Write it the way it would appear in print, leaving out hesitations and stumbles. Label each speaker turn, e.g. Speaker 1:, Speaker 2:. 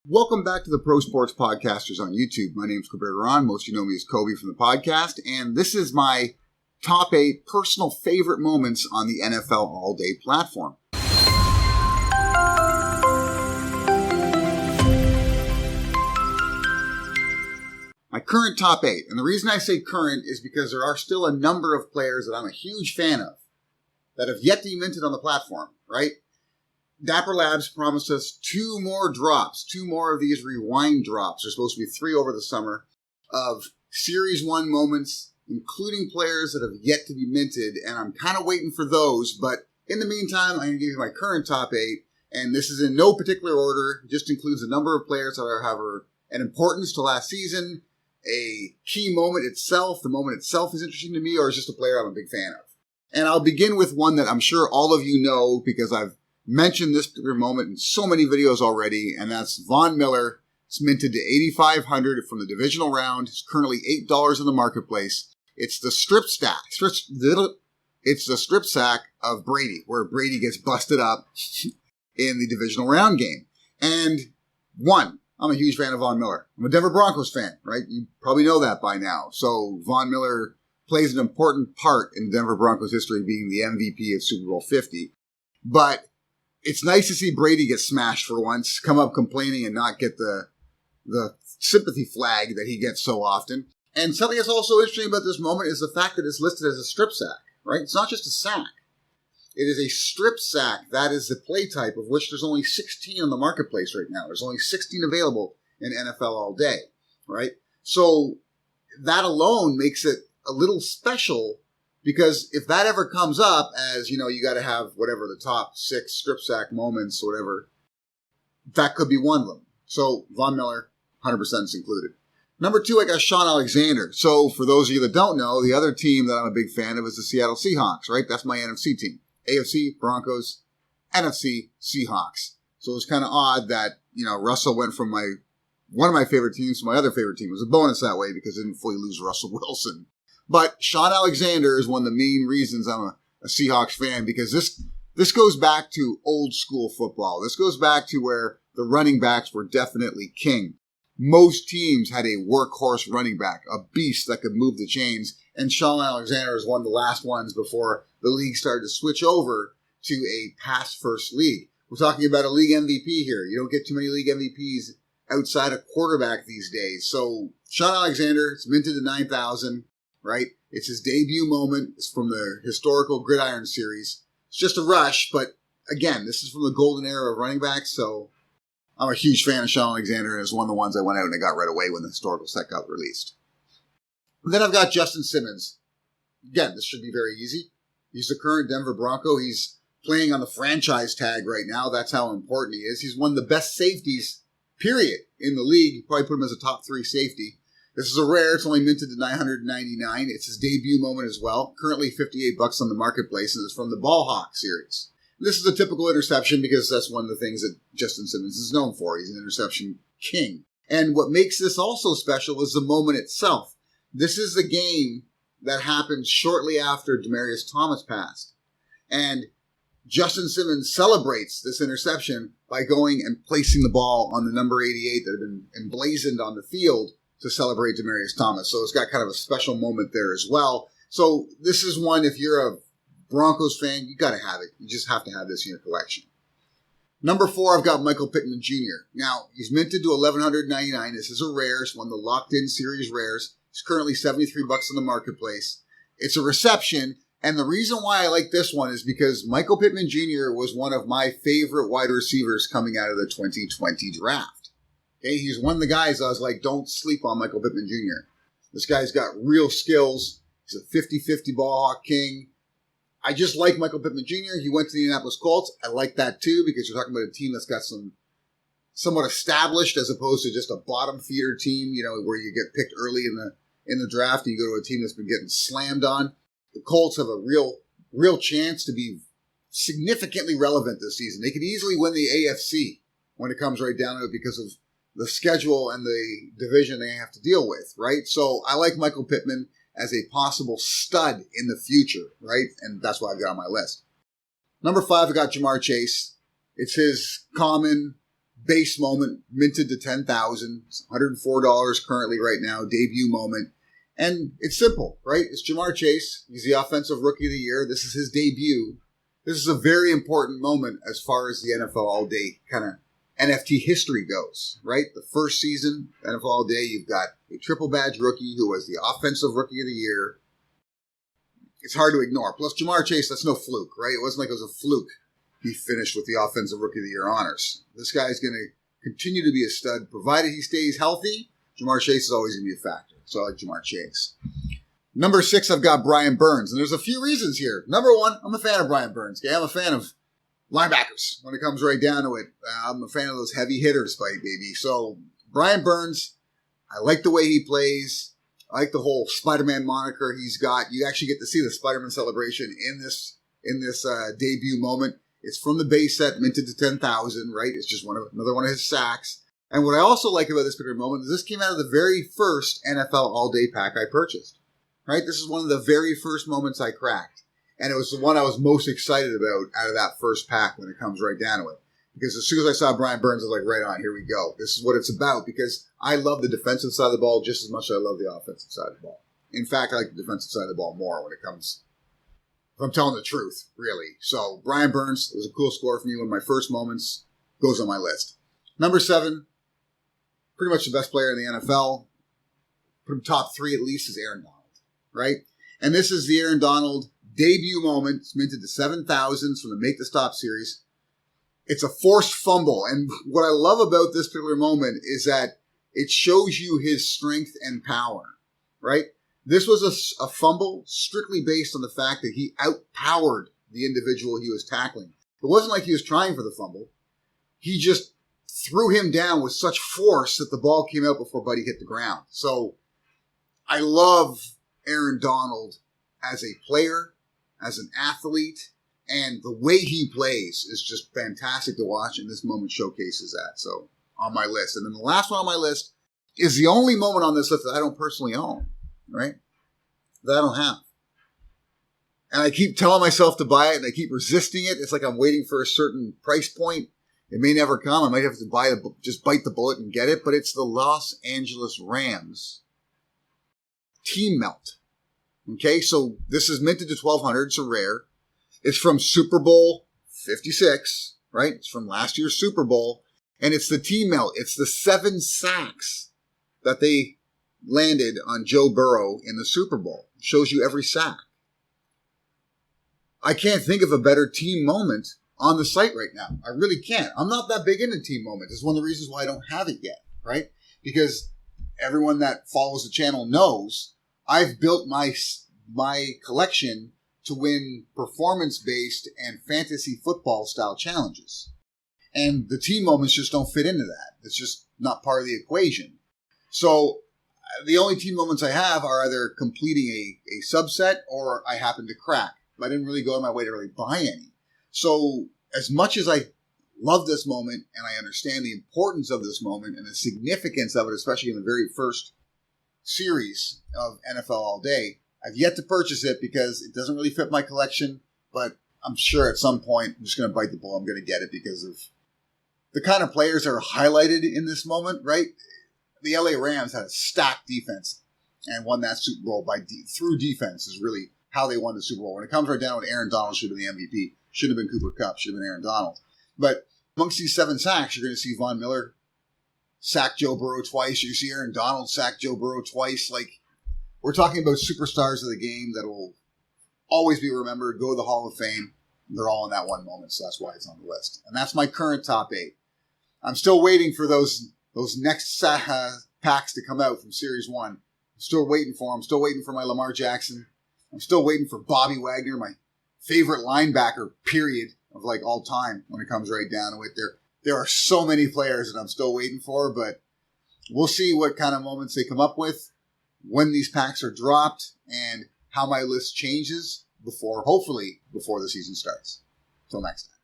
Speaker 1: Welcome back to the Pro Sports Podcasters on YouTube. My name is Kobe. Most of you know me as Kobe from the podcast, and this is my top 8 personal favorite moments on the NFL All Day platform. My current top 8, and the reason I say current is because there are still a number of players that I'm a huge fan of that have yet to be minted on the platform, right? Dapper Labs promised us 2 more drops, 2 more of these rewind drops. There's supposed to be 3 over the summer of Series 1 moments, including players that have yet to be minted, and I'm kind of waiting for those. But in the meantime, I'm going to give you my current top 8, and this is in no particular order. It just includes a number of players that have an importance to last season, a key moment itself. The moment itself is interesting to me, or is just a player I'm a big fan of. And I'll begin with one that I'm sure all of you know because I've mentioned this particular moment in so many videos already, and that's Von Miller. It's minted to 8,500 from the divisional round. It's currently $8 in the marketplace. It's the strip stack. It's the strip sack of Brady, where Brady gets busted up in the divisional round game. And I'm a huge fan of Von Miller. I'm a Denver Broncos fan, right? You probably know that by now. So Von Miller plays an important part in Denver Broncos history, being the MVP of Super Bowl 50. But it's nice to see Brady get smashed for once, come up complaining and not get the sympathy flag that he gets so often. And something that's also interesting about this moment is the fact that it's listed as a strip sack, right? It's not just a sack. It is a strip sack. That is the play type, of which there's only 16 on the marketplace right now. There's only 16 available in NFL All Day, right? So that alone makes it a little special, because if that ever comes up as, you got to have whatever the top 6 strip sack moments or whatever, that could be one of them. So Von Miller, 100% is included. Number 2, I got Shaun Alexander. So for those of you that don't know, the other team that I'm a big fan of is the Seattle Seahawks, right? That's my NFC team. AFC, Broncos, NFC, Seahawks. So it's kind of odd that, Russell went from one of my favorite teams to my other favorite team. It was a bonus that way because I didn't fully lose Russell Wilson. But Shaun Alexander is one of the main reasons I'm a Seahawks fan, because this goes back to old school football. This goes back to where the running backs were definitely king. Most teams had a workhorse running back, a beast that could move the chains, and Shaun Alexander is one of the last ones before the league started to switch over to a pass-first league. We're talking about a league MVP here. You don't get too many league MVPs outside a quarterback these days. So Shaun Alexander, it's minted to 9,000. Right? It's his debut moment. It's from the historical Gridiron series. It's just a rush, but again, this is from the golden era of running backs, so I'm a huge fan of Shaun Alexander, and it's one of the ones I went out and I got right away when the historical set got released. And then I've got Justin Simmons. Again, this should be very easy. He's the current Denver Bronco. He's playing on the franchise tag right now. That's how important he is. He's one of the best safeties, period, in the league. You probably put him as a top 3 safety. This is a rare. It's only minted to 999. It's his debut moment as well. Currently $58 on the marketplace, and it's from the Ball Hawk series. This is a typical interception because that's one of the things that Justin Simmons is known for. He's an interception king. And what makes this also special is the moment itself. This is the game that happened shortly after Demaryius Thomas passed. And Justin Simmons celebrates this interception by going and placing the ball on the number 88 that had been emblazoned on the field to celebrate Demaryius Thomas. So it's got kind of a special moment there as well. So this is one, if you're a Broncos fan, you got to have it. You just have to have this in your collection. Number 4, I've got Michael Pittman Jr. Now, he's minted to $1,199. This is a rare. It's one of the locked-in series rares. It's currently $73 on the marketplace. It's a reception, and the reason why I like this one is because Michael Pittman Jr. was one of my favorite wide receivers coming out of the 2020 draft. Okay, he's one of the guys I was like, don't sleep on Michael Pittman Jr. This guy's got real skills. He's a 50-50 ball hawk king. I just like Michael Pittman Jr. He went to the Indianapolis Colts. I like that too, because you're talking about a team that's got somewhat established as opposed to just a bottom feeder team, where you get picked early in the draft and you go to a team that's been getting slammed on. The Colts have a real chance to be significantly relevant this season. They could easily win the AFC when it comes right down to it because of the schedule and the division they have to deal with, right? So I like Michael Pittman as a possible stud in the future, right? And that's what I've got on my list. Number 5, I got Jamar Chase. It's his common base moment, minted to 10,000, $104 currently right now, debut moment. And it's simple, right? It's Jamar Chase. He's the offensive rookie of the year. This is his debut. This is a very important moment as far as the NFL All Day kind of NFT history goes, right? The first season, NFL All Day, you've got a triple badge rookie who was the offensive rookie of the year. It's hard to ignore. Plus, Jamar Chase, that's no fluke, right? It wasn't like it was a fluke. He finished with the offensive rookie of the year honors. This guy's going to continue to be a stud, provided he stays healthy. Jamar Chase is always going to be a factor. So I like Jamar Chase. Number 6, I've got Brian Burns. And there's a few reasons here. Number 1, I'm a fan of Brian Burns. Okay? I'm a fan of linebackers when it comes right down to it. I'm a fan of those heavy hitters, baby. So Brian Burns, I like the way he plays. I like the whole Spider-Man moniker he's got. You actually get to see the Spider-Man celebration in this debut moment. It's from the base set, minted to 10,000, right? It's just another one of his sacks. And what I also like about this particular moment is this came out of the very first NFL All-Day pack I purchased, right? This is one of the very first moments I cracked. And it was the one I was most excited about out of that first pack when it comes right down to it. Because as soon as I saw Brian Burns, I was like, right on, here we go. This is what it's about, because I love the defensive side of the ball just as much as I love the offensive side of the ball. In fact, I like the defensive side of the ball more when it comes, if I'm telling the truth, really. So Brian Burns, it was a cool score for me. One of my first moments, goes on my list. Number 7, pretty much the best player in the NFL. Put him top 3 at least, is Aaron Donald, right? And this is the Aaron Donald debut moment. It's minted to 7,000 from the Make the Stop series. It's a forced fumble. And what I love about this particular moment is that it shows you his strength and power, right? This was a fumble strictly based on the fact that he outpowered the individual he was tackling. It wasn't like he was trying for the fumble. He just threw him down with such force that the ball came out before Buddy hit the ground. So I love Aaron Donald as a player, as an athlete, and the way he plays is just fantastic to watch, and this moment showcases that. So on my list. And then the last one on my list is the only moment on this list that I don't personally own, right? That I don't have. And I keep telling myself to buy it, and I keep resisting it. It's like I'm waiting for a certain price point. It may never come. I might have to just bite the bullet and get it, but it's the Los Angeles Rams Team Melt. Okay, so this is minted to 1,200. It's a rare. It's from Super Bowl 56, right? It's from last year's Super Bowl. And it's the Team Melt. It's the 7 sacks that they landed on Joe Burrow in the Super Bowl. It shows you every sack. I can't think of a better team moment on the site right now. I really can't. I'm not that big into team moments. It's one of the reasons why I don't have it yet, right? Because everyone that follows the channel knows I've built my collection to win performance-based and fantasy football style challenges. And the team moments just don't fit into that. It's just not part of the equation. So the only team moments I have are either completing a subset or I happen to crack. I didn't really go on my way to really buy any. So as much as I love this moment and I understand the importance of this moment and the significance of it, especially in the very first series of NFL All Day, I've yet to purchase it because it doesn't really fit my collection, but I'm sure at some point I'm just going to bite the bullet. I'm going to get it because of the kind of players that are highlighted in this moment, right? The LA Rams had a stacked defense and won that Super Bowl through defense is really how they won the Super Bowl. When it comes right down with Aaron Donald should have been the MVP, should have been Cooper Kupp, should have been Aaron Donald. But amongst these 7 sacks, you're going to see Von Miller sack Joe Burrow twice. You see Aaron Donald sack Joe Burrow twice. Like, we're talking about superstars of the game that will always be remembered, go to the Hall of Fame. They're all in that one moment, so that's why it's on the list. And that's my current top 8. I'm still waiting for those next packs to come out from Series 1. I'm still waiting for them. I'm still waiting for my Lamar Jackson. I'm still waiting for Bobby Wagner, my favorite linebacker, period, of like all time when it comes right down to it. There are so many players that I'm still waiting for, but we'll see what kind of moments they come up with, when these packs are dropped, and how my list changes hopefully before the season starts. Till next time.